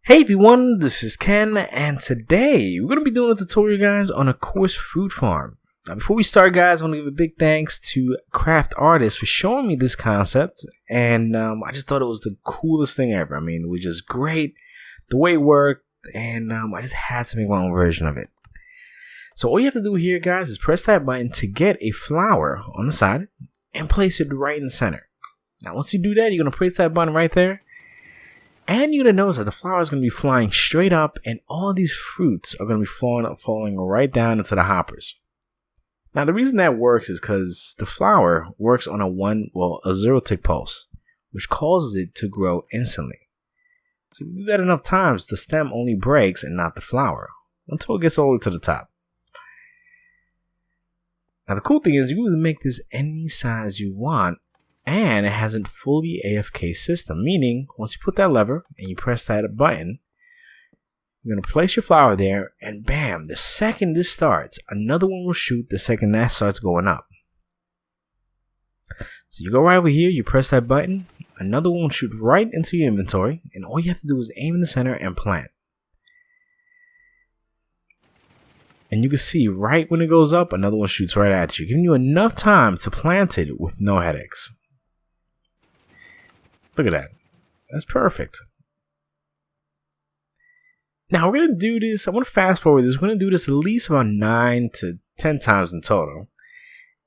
Hey everyone, this is Ken, and today we're going to be doing a tutorial, guys, on a coarse fruit farm. Now, before we start, guys, I want to give a big thanks to Craft Artist for showing me this concept, and I just thought it was the coolest thing ever. I mean, it was just great, the way it worked, and I just had to make my own version of it. So all you have to do here, guys, is press that button to get a flower on the side and place it right in the center. Now, once you do that, you're going to place that button right there. And you're going to notice that the flower is going to be flying straight up, and all these fruits are going to be falling right down into the hoppers. Now, the reason that works is because the flower works on a 0 tick pulse, which causes it to grow instantly. So if you do that enough times, the stem only breaks and not the flower, until it gets all the way to the top. Now, the cool thing is you can make this any size you want. And it has a fully AFK system, meaning once you put that lever and you press that button, you're going to place your flower there, and bam, the second this starts, another one will shoot the second that starts going up. So you go right over here, you press that button, another one will shoot right into your inventory, and all you have to do is aim in the center and plant. And you can see right when it goes up, another one shoots right at you, giving you enough time to plant it with no headaches. Look at that. That's perfect. Now we're going to do this. I want to fast forward this. We're going to do this at least about 9 to 10 times in total.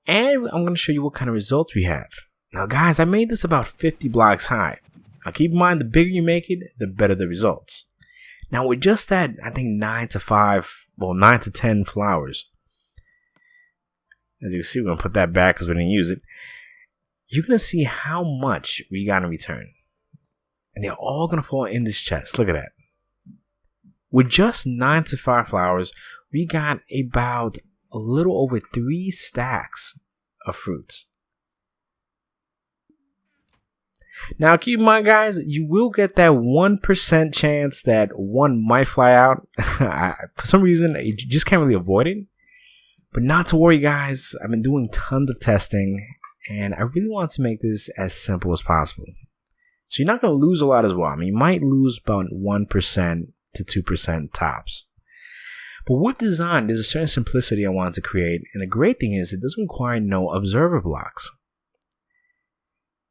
And I'm going to show you what kind of results we have. Now guys, I made this about 50 blocks high. Now keep in mind, the bigger you make it, the better the results. Now with just that, I think 9 to 10 flowers. As you can see, we're going to put that back because we didn't use it. You're going to see how much we got in return. And they're all going to fall in this chest. Look at that. With just 9 to 5 flowers, we got about a little over 3 stacks of fruits. Now keep in mind, guys, you will get that 1% chance that one might fly out. For some reason, you just can't really avoid it. But not to worry, guys. I've been doing tons of testing, and I really want to make this as simple as possible. So you're not going to lose a lot as well. I mean, you might lose about 1% to 2% tops. But with design, there's a certain simplicity I wanted to create. And the great thing is it doesn't require no observer blocks.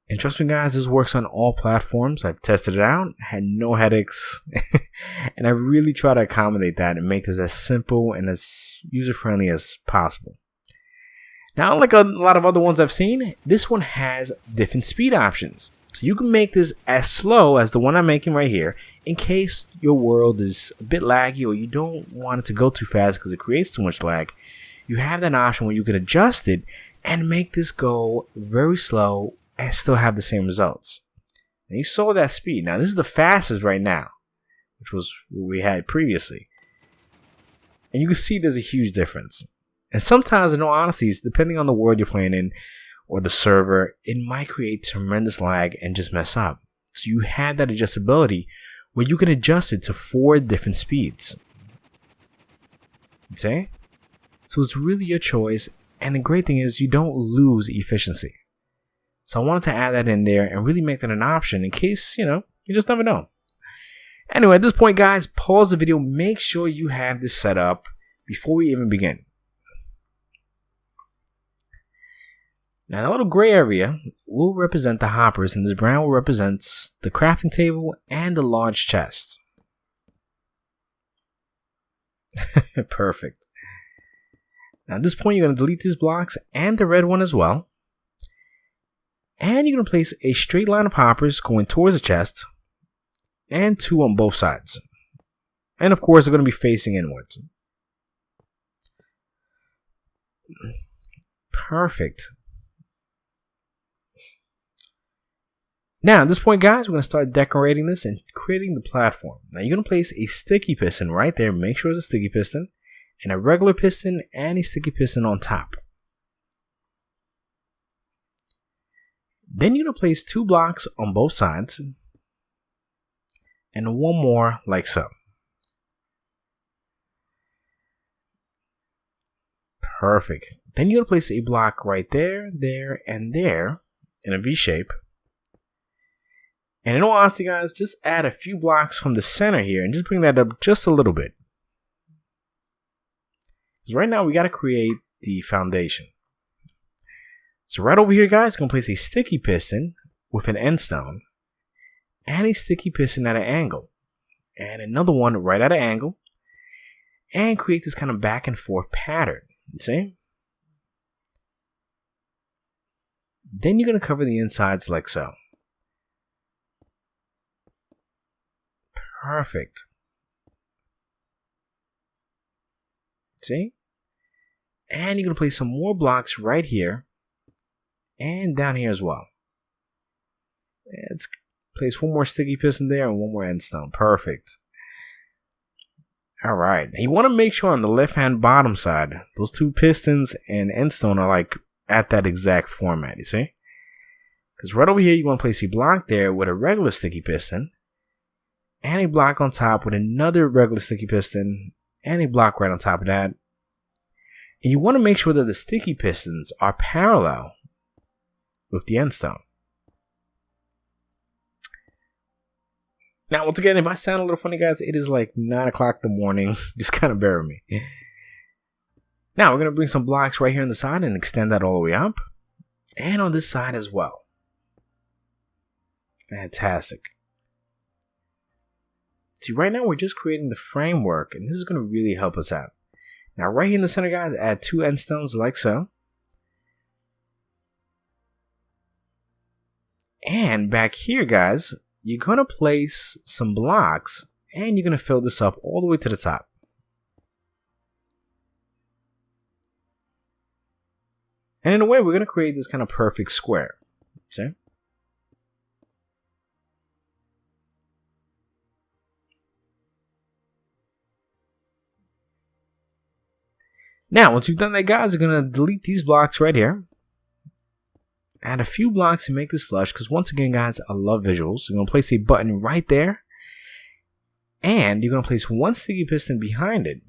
And trust me, guys, this works on all platforms. I've tested it out, had no headaches. And I really try to accommodate that and make this as simple and as user-friendly as possible. Now, unlike a lot of other ones I've seen, this one has different speed options. So you can make this as slow as the one I'm making right here, in case your world is a bit laggy or you don't want it to go too fast because it creates too much lag. You have that option where you can adjust it and make this go very slow and still have the same results. And you saw that speed. Now, this is the fastest right now, which was what we had previously. And you can see there's a huge difference. And sometimes, in all honesty, depending on the world you're playing in or the server, it might create tremendous lag and just mess up. So you have that adjustability where you can adjust it to 4 different speeds. Okay? So it's really your choice. And the great thing is you don't lose efficiency. So I wanted to add that in there and really make that an option in case, you just never know. Anyway, at this point, guys, pause the video. Make sure you have this set up before we even begin. Now, the little gray area will represent the hoppers, and this brown will represent the crafting table and the large chest. Perfect. Now, at this point, you're going to delete these blocks and the red one as well. And you're going to place a straight line of hoppers going towards the chest and 2 on both sides. And, of course, they're going to be facing inwards. Perfect. Now, at this point, guys, we're going to start decorating this and creating the platform. Now, you're going to place a sticky piston right there. Make sure it's a sticky piston. And a regular piston and a sticky piston on top. Then you're going to place 2 blocks on both sides. And 1 more like so. Perfect. Then you're going to place a block right there, there, and there in a V shape. And in all honesty, guys, just add a few blocks from the center here and just bring that up just a little bit. Because right now we got to create the foundation. So right over here, guys, going to place a sticky piston with an end stone and a sticky piston at an angle and another one right at an angle and create this kind of back and forth pattern. You see? Then you're going to cover the insides like so. Perfect. See? And you're going to place some more blocks right here and down here as well. Let's place one more sticky piston there and one more end stone. Perfect. Alright. You want to make sure on the left hand bottom side, those two pistons and end stone are like at that exact format, you see? Because right over here, you want to place a block there with a regular sticky piston and a block on top with another regular sticky piston and a block right on top of that. And you want to make sure that the sticky pistons are parallel with the end stone. Now, once again, if I sound a little funny, guys, it is like 9 o'clock in the morning. Just kind of bear with me. Now, we're going to bring some blocks right here on the side and extend that all the way up. And on this side as well. Fantastic. See, right now we're just creating the framework, and this is going to really help us out. Now, right here in the center, guys, add two end stones like so. And back here, guys, you're going to place some blocks, and you're going to fill this up all the way to the top. And in a way, we're going to create this kind of perfect square. See? Now, once you've done that, guys, you're going to delete these blocks right here. Add a few blocks to make this flush, because once again, guys, I love visuals. You're going to place a button right there. And you're going to place one sticky piston behind it.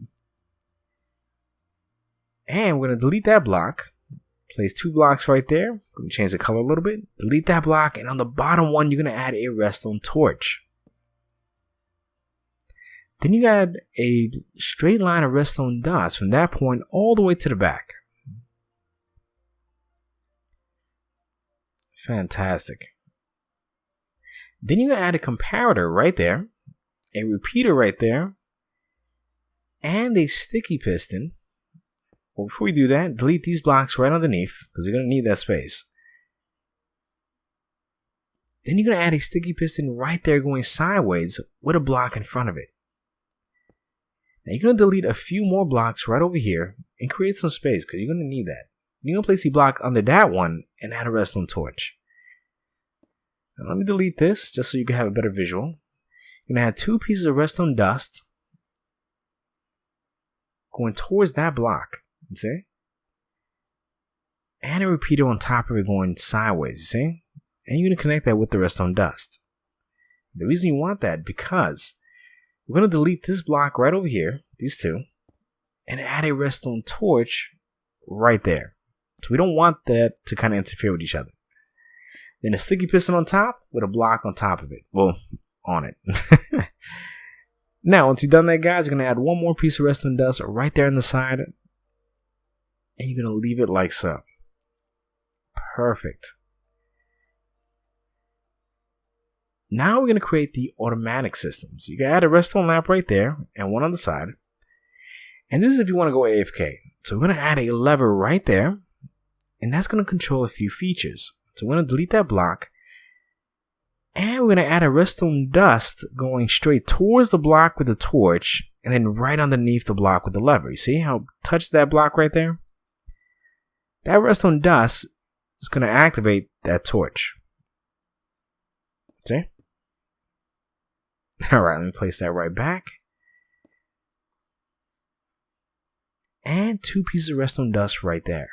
And we're going to delete that block. Place two blocks right there. I'm going to change the color a little bit. Delete that block. And on the bottom one, you're going to add a redstone torch. Then you add a straight line of redstone dots from that point all the way to the back. Fantastic. Then you're going to add a comparator right there, a repeater right there, and a sticky piston. Well, before we do that, delete these blocks right underneath because you're going to need that space. Then you're going to add a sticky piston right there going sideways with a block in front of it. Now you're going to delete a few more blocks right over here and create some space because you're going to need that. You're going to place a block under that one and add a redstone torch. Now let me delete this just so you can have a better visual. You're going to add two pieces of redstone dust going towards that block. You see? And a repeater on top of it going sideways. You see? And you're going to connect that with the redstone dust. The reason you want that because we're going to delete this block right over here, these two, and add a redstone torch right there. So we don't want that to kind of interfere with each other. Then a sticky piston on top with a block on top of it. Well, on it. Now, once you've done that, guys, you're going to add one more piece of redstone dust right there on the side. And you're going to leave it like so. Perfect. Now we're going to create the automatic system. So you can add a redstone lamp right there and one on the side. And this is if you want to go AFK. So we're going to add a lever right there. And that's going to control a few features. So we're going to delete that block. And we're going to add a redstone dust going straight towards the block with the torch. And then right underneath the block with the lever. You see how it touches that block right there? That redstone dust is going to activate that torch. See? Alright, let me place that right back. And two pieces of redstone dust right there.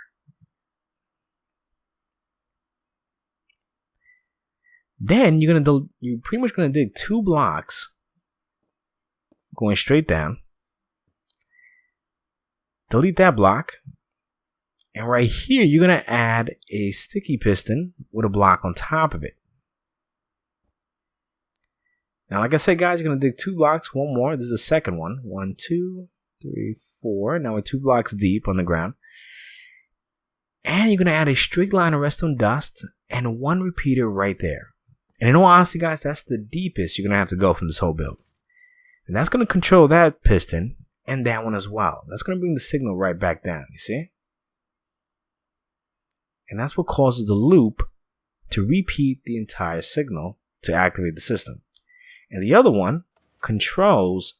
Then you're pretty much gonna dig two blocks going straight down. Delete that block. And right here you're gonna add a sticky piston with a block on top of it. Now, like I said, guys, you're going to dig 2 blocks, one more. This is the second one. 1, 2, 3, 4. Now we're 2 blocks deep on the ground. And you're going to add a straight line of redstone dust and 1 repeater right there. And in all honesty, guys, that's the deepest you're going to have to go from this whole build. And that's going to control that piston and that one as well. That's going to bring the signal right back down, you see? And that's what causes the loop to repeat the entire signal to activate the system. And the other one controls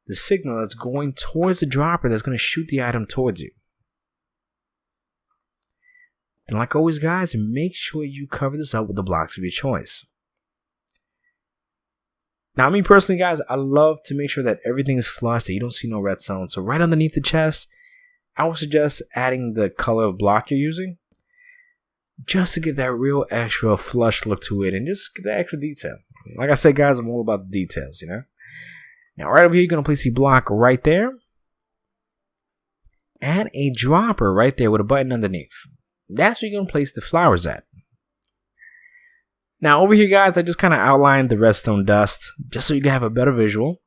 the signal that's going towards the dropper that's going to shoot the item towards you. And like always, guys, make sure you cover this up with the blocks of your choice. Now, me personally, guys, I love to make sure that everything is flush, that you don't see no redstone. So right underneath the chest, I would suggest adding the color of block you're using, just to give that real extra flush look to it and just give that extra detail. Like I said, guys, I'm all about the details, you know. Now, right over here, you're going to place a block right there and a dropper right there with a button underneath. That's where you're going to place the flowers at. Now, over here, guys, I just kind of outlined the redstone dust just so you can have a better visual.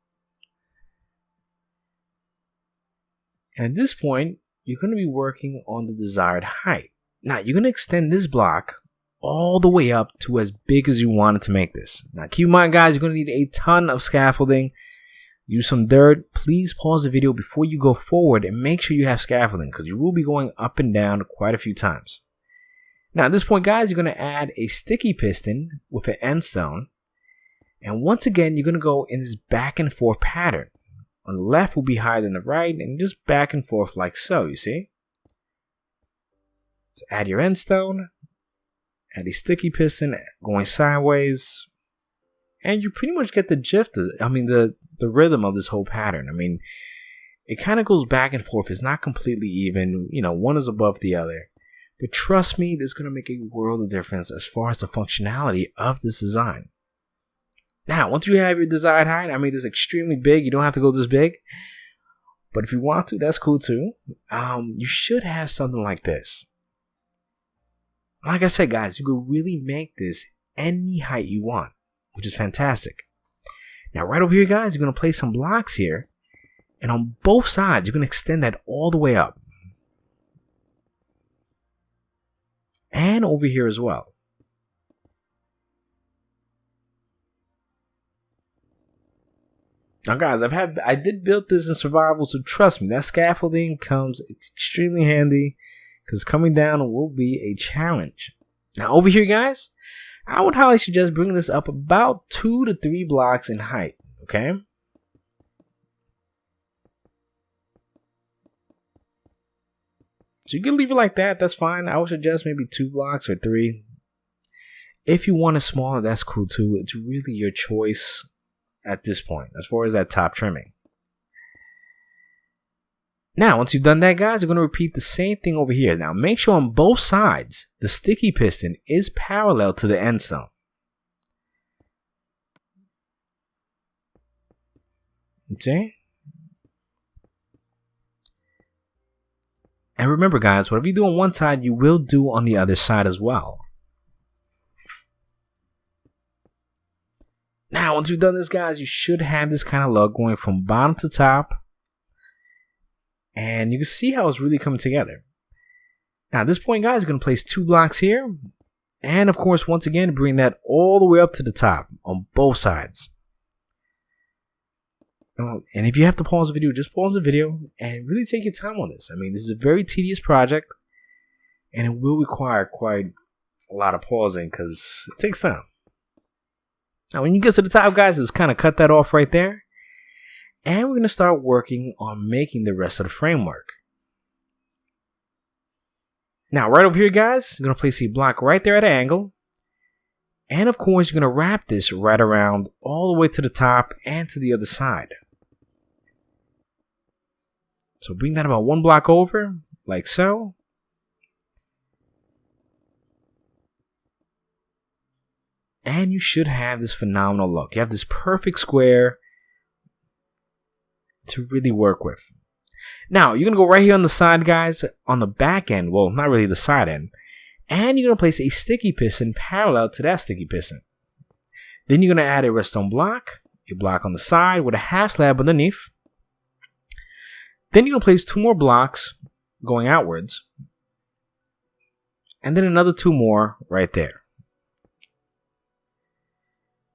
And at this point, you're going to be working on the desired height. Now, you're going to extend this block all the way up to as big as you want it to make this. Now, keep in mind, guys, you're going to need a ton of scaffolding. Use some dirt. Please pause the video before you go forward and make sure you have scaffolding, because you will be going up and down quite a few times. Now, at this point, guys, you're going to add a sticky piston with an end stone. And once again, you're going to go in this back and forth pattern. On the left will be higher than the right, and just back and forth like so, you see? So add your end stone, add a sticky piston going sideways, and you pretty much get the gist, the rhythm of this whole pattern. I mean, it kind of goes back and forth. It's not completely even, you know, one is above the other. But trust me, this is going to make a world of difference as far as the functionality of this design. Now, once you have your desired height, I mean, it's extremely big. You don't have to go this big. But if you want to, that's cool too. You should have something like this. Like I said, guys, you could really make this any height you want, which is fantastic. Now, right over here, guys, you're going to place some blocks here. And on both sides, you're going to extend that all the way up. And over here as well. Now, guys, I did build this in survival, so trust me, that scaffolding comes extremely handy, because coming down will be a challenge. Now, over here, guys, I would highly suggest bringing this up about 2 to 3 blocks in height, okay? So you can leave it like that, that's fine. I would suggest maybe 2 blocks or 3. If you want it smaller, that's cool too. It's really your choice at this point, as far as that top trimming. Now, once you've done that, guys, you're going to repeat the same thing over here. Now, make sure on both sides, the sticky piston is parallel to the end stone. Okay? And remember, guys, whatever you do on one side, you will do on the other side as well. Now, once you've done this, guys, you should have this kind of look going from bottom to top. And you can see how it's really coming together. Now, at this point, guys, you're going to place 2 blocks here. And, of course, once again, bring that all the way up to the top on both sides. And if you have to pause the video, just pause the video and really take your time on this. I mean, this is a very tedious project, and it will require quite a lot of pausing because it takes time. Now, when you get to the top, guys, just kind of cut that off right there. And we're going to start working on making the rest of the framework. Now, right over here, guys, you're going to place a block right there at an angle. And, of course, you're going to wrap this right around all the way to the top and to the other side. So bring that about 1 block over, like so. And you should have this phenomenal look. You have this perfect square to really work with. Now, you're going to go right here on the side, guys, on the back end. Well, not really the side end. And you're going to place a sticky piston parallel to that sticky piston. Then you're going to add a redstone block, a block on the side with a half slab underneath. Then you're going to place 2 more blocks going outwards. And then another 2 more right there.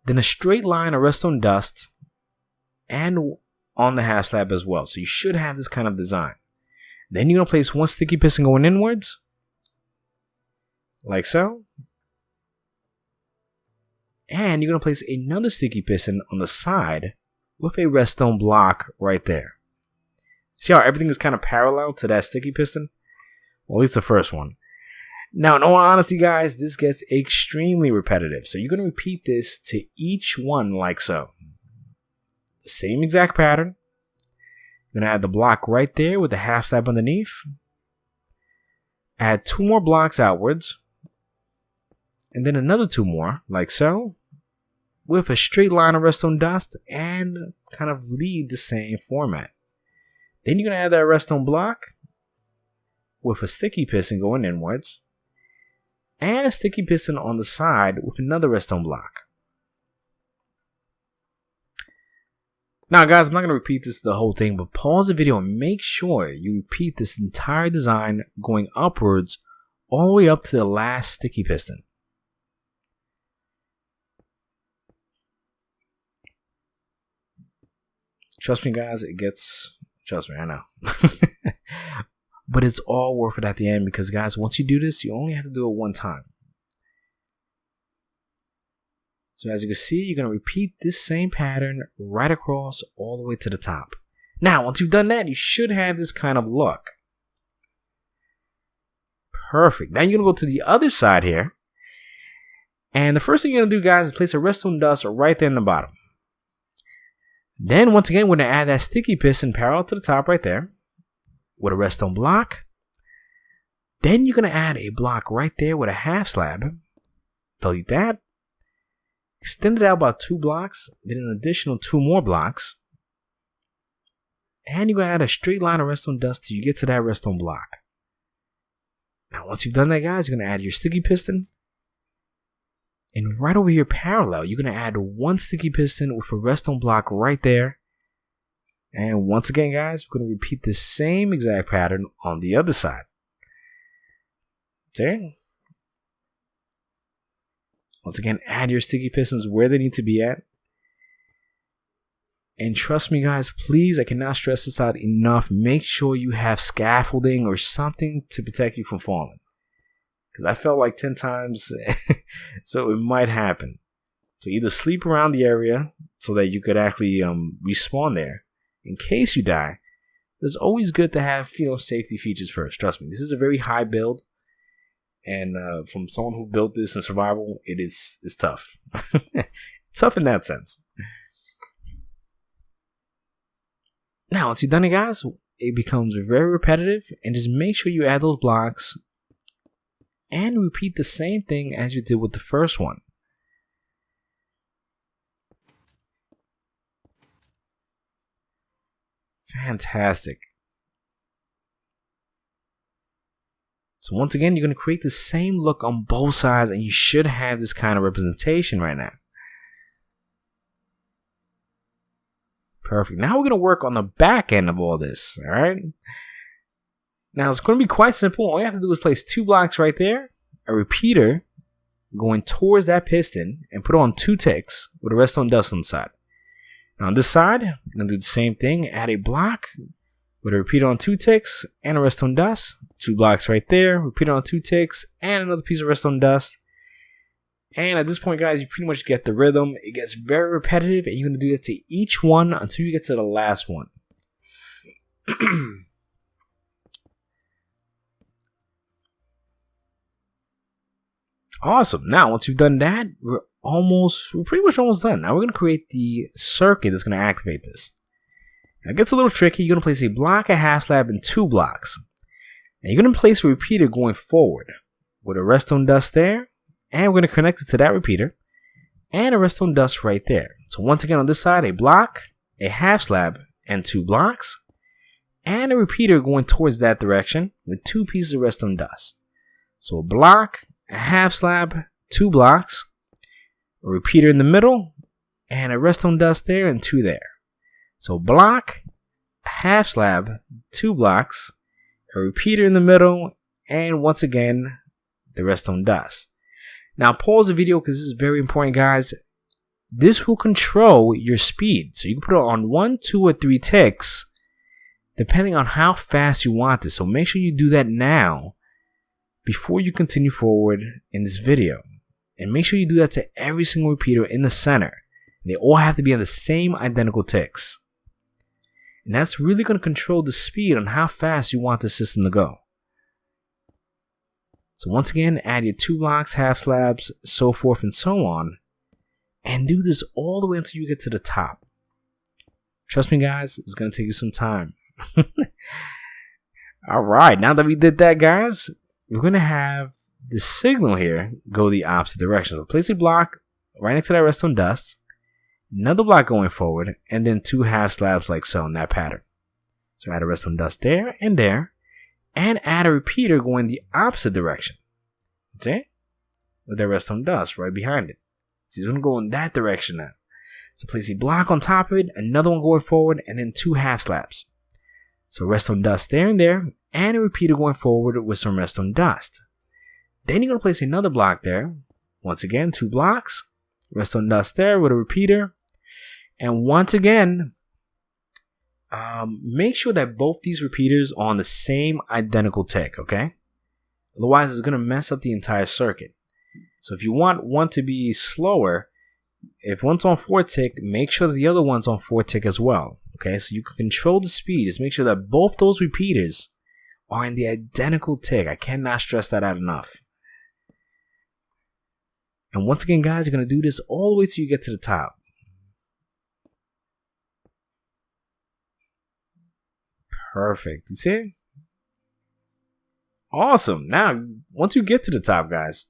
Then a straight line of redstone dust and on the half slab as well. So you should have this kind of design. Then you're going to place 1 sticky piston going inwards. Like so. And you're going to place another sticky piston on the side with a redstone block right there. See how everything is kind of parallel to that sticky piston? Well, at least the first one. Now, in all honesty, guys, this gets extremely repetitive. So you're going to repeat this to each one like so. The same exact pattern. You're going to add the block right there with the half slab underneath. Add 2 more blocks outwards. And then another 2 more, like so. With a straight line of redstone dust and kind of lead the same format. Then you're going to add that redstone block with a sticky piston going inwards. And a sticky piston on the side with another redstone block. Now guys, I'm not going to repeat this the whole thing, but pause the video and make sure you repeat this entire design going upwards all the way up to the last sticky piston. Trust me guys, trust me, I know. But it's all worth it at the end because guys, once you do this, you only have to do it 1 time. So as you can see, you're going to repeat this same pattern right across all the way to the top. Now, once you've done that, you should have this kind of look. Perfect. Now you're going to go to the other side here. And the first thing you're going to do, guys, is place a redstone dust right there in the bottom. Then, once again, we're going to add that sticky piston parallel to the top right there with a redstone block. Then you're going to add a block right there with a half slab. Delete that. Extend it out about 2 blocks, then an additional 2 more blocks. And you're going to add a straight line of redstone dust till you get to that redstone block. Now, once you've done that, guys, you're going to add your sticky piston. And right over here parallel, you're going to add 1 sticky piston with a redstone block right there. And once again, guys, we're going to repeat the same exact pattern on the other side. Okay. Once again, add your sticky pistons where they need to be at. And trust me, guys, please, I cannot stress this out enough. Make sure you have scaffolding or something to protect you from falling. Because I fell like 10 times, so it might happen. So either sleep around the area so that you could actually respawn there. In case you die, it's always good to have, safety features first. Trust me, this is a very high build. And from someone who built this in survival, it's tough. Tough in that sense. Now, once you've done it, guys, it becomes very repetitive. And just make sure you add those blocks. And repeat the same thing as you did with the first one. Fantastic. So once again, you're going to create the same look on both sides, and you should have this kind of representation right now. Perfect. Now we're going to work on the back end of all this, all right? Now it's going to be quite simple. All you have to do is place 2 blocks right there, a repeater going towards that piston, and put on 2 ticks with the redstone dust on the side. Now on this side, I'm going to do the same thing. Add a block with a repeater on 2 ticks and a redstone dust. 2 blocks right there, repeater on 2 ticks, and another piece of redstone dust. And at this point, guys, you pretty much get the rhythm. It gets very repetitive, and you're going to do that to each one until you get to the last one. Awesome. Now, once you've done that, we're pretty much almost done. Now we're going to create the circuit that's going to activate this. Now it gets a little tricky. You're going to place a block, a half slab, and 2 blocks. Now you're going to place a repeater going forward with a redstone dust there. And we're going to connect it to that repeater and a redstone dust right there. So once again on this side, a block, a half slab, and 2 blocks. And a repeater going towards that direction with 2 pieces of redstone dust. So a block, a half slab, 2 blocks, a repeater in the middle, and a redstone dust there and 2 there. So block, half slab, 2 blocks, a repeater in the middle, and once again, the redstone dust. Now pause the video because this is very important, guys. This will control your speed. So you can put it on 1, 2, or 3 ticks, depending on how fast you want this. So make sure you do that now before you continue forward in this video. And make sure you do that to every single repeater in the center. They all have to be on the same identical ticks. And that's really going to control the speed on how fast you want the system to go. So once again, add your 2 blocks, half slabs, so forth and so on. And do this all the way until you get to the top. Trust me, guys, it's going to take you some time. Alright, now that we did that, guys, we're going to have the signal here go the opposite direction. So place a block right next to that redstone dust, another block going forward, and then 2 half slabs like so in that pattern. So add a redstone dust there, and add a repeater going the opposite direction. See? With that redstone dust right behind it. So he's going to go in that direction now. So place a block on top of it, another one going forward, and then 2 half slabs. So redstone dust there, and a repeater going forward with some redstone dust. Then you're going to place another block there. Once again, 2 blocks, redstone dust there with a repeater. And once again, make sure that both these repeaters are on the same identical tick, okay? Otherwise, it's going to mess up the entire circuit. So if you want one to be slower, if one's on 4 tick, make sure that the other one's on 4 tick as well. Okay, so you can control the speed. Just make sure that both those repeaters are in the identical tick. I cannot stress that out enough. And once again, guys, you're going to do this all the way till you get to the top. Perfect. You see? Awesome. Now, once you get to the top, guys,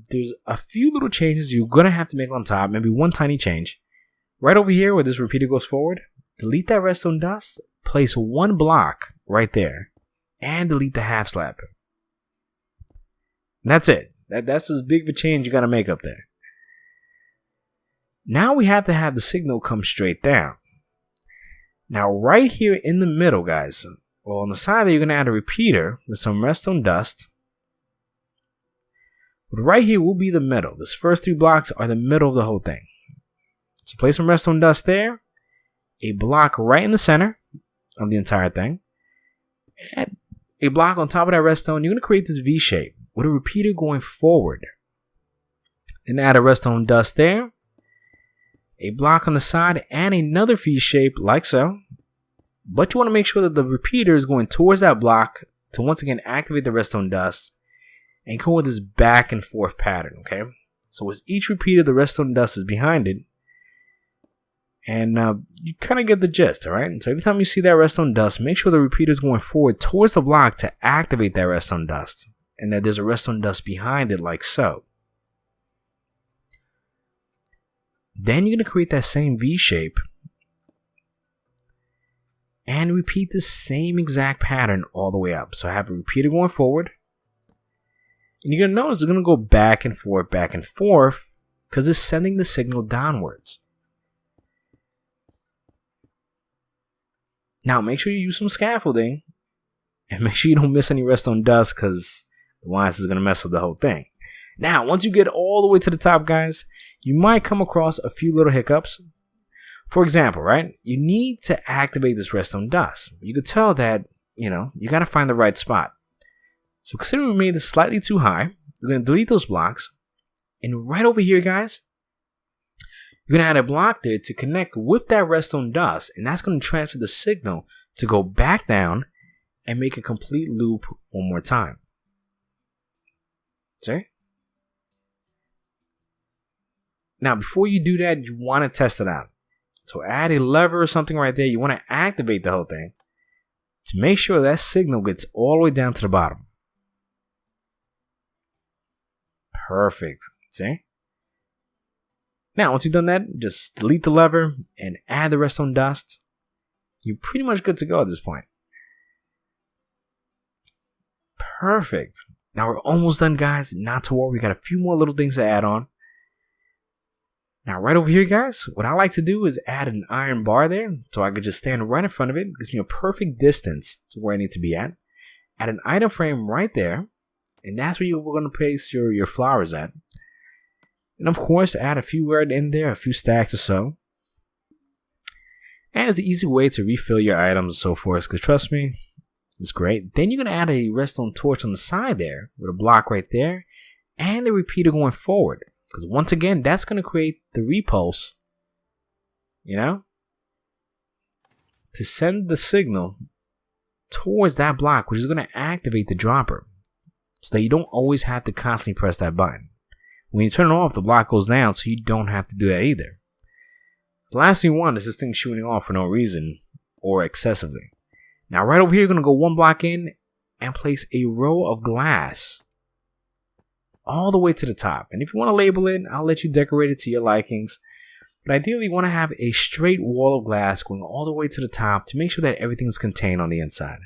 there's a few little changes you're going to have to make on top. Maybe one tiny change. Right over here where this repeater goes forward, delete that redstone dust, place 1 block right there, and delete the half slab. And that's it. That's as big of a change you got to make up there. Now we have to have the signal come straight down. Now right here in the middle, guys, well, on the side there, you're going to add a repeater with some redstone dust. But right here will be the middle. These first 3 blocks are the middle of the whole thing. So place some redstone dust there, a block right in the center of the entire thing, add a block on top of that redstone. You're going to create this V shape with a repeater going forward. Then add a redstone dust there, a block on the side, and another V shape like so. But you want to make sure that the repeater is going towards that block to once again activate the redstone dust and go with this back and forth pattern, okay? So with each repeater, the redstone dust is behind it. And you kind of get the gist, alright? So every time you see that redstone dust, make sure the repeater is going forward towards the block to activate that redstone dust. And that there's a redstone dust behind it like so. Then you're going to create that same V shape. And repeat the same exact pattern all the way up. So I have a repeater going forward. And you're going to notice it's going to go back and forth, because it's sending the signal downwards. Now, make sure you use some scaffolding. And make sure you don't miss any redstone dust, because otherwise it's going to mess up the whole thing. Now, once you get all the way to the top, guys, you might come across a few little hiccups. For example, right? You need to activate this redstone dust. You could tell that, you got to find the right spot. So considering we made this slightly too high, we're going to delete those blocks. And right over here, guys, you're going to add a block there to connect with that redstone dust. And that's going to transfer the signal to go back down and make a complete loop one more time. See? Now, before you do that, you want to test it out. So add a lever or something right there. You want to activate the whole thing to make sure that signal gets all the way down to the bottom. Perfect. See? Now, once you've done that, just delete the lever and add the redstone dust. You're pretty much good to go at this point. Perfect. Now we're almost done, guys. Not to worry. We got a few more little things to add on. Now right over here, guys, what I like to do is add an iron bar there, so I could just stand right in front of it. It gives me a perfect distance to where I need to be at. Add an item frame right there, and that's where you're going to place your flowers at. And of course, add a few right in there, a few stacks or so. And it's an easy way to refill your items and so forth, because trust me, it's great. Then you're going to add a redstone torch on the side there with a block right there and the repeater going forward. Because once again, that's going to create the repulse, you know, to send the signal towards that block, which is going to activate the dropper so that you don't always have to constantly press that button. When you turn it off, the block goes down, so you don't have to do that either. The last thing you want is this thing shooting off for no reason or excessively. Now right over here, you're going to go one block in and place a row of glass all the way to the top. And if you want to label it, I'll let you decorate it to your likings. But ideally, you want to have a straight wall of glass going all the way to the top to make sure that everything's contained on the inside.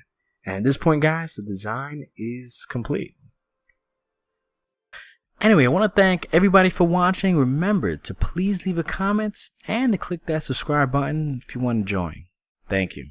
And at this point, guys, the design is complete. Anyway, I want to thank everybody for watching. Remember to please leave a comment and to click that subscribe button if you want to join. Thank you.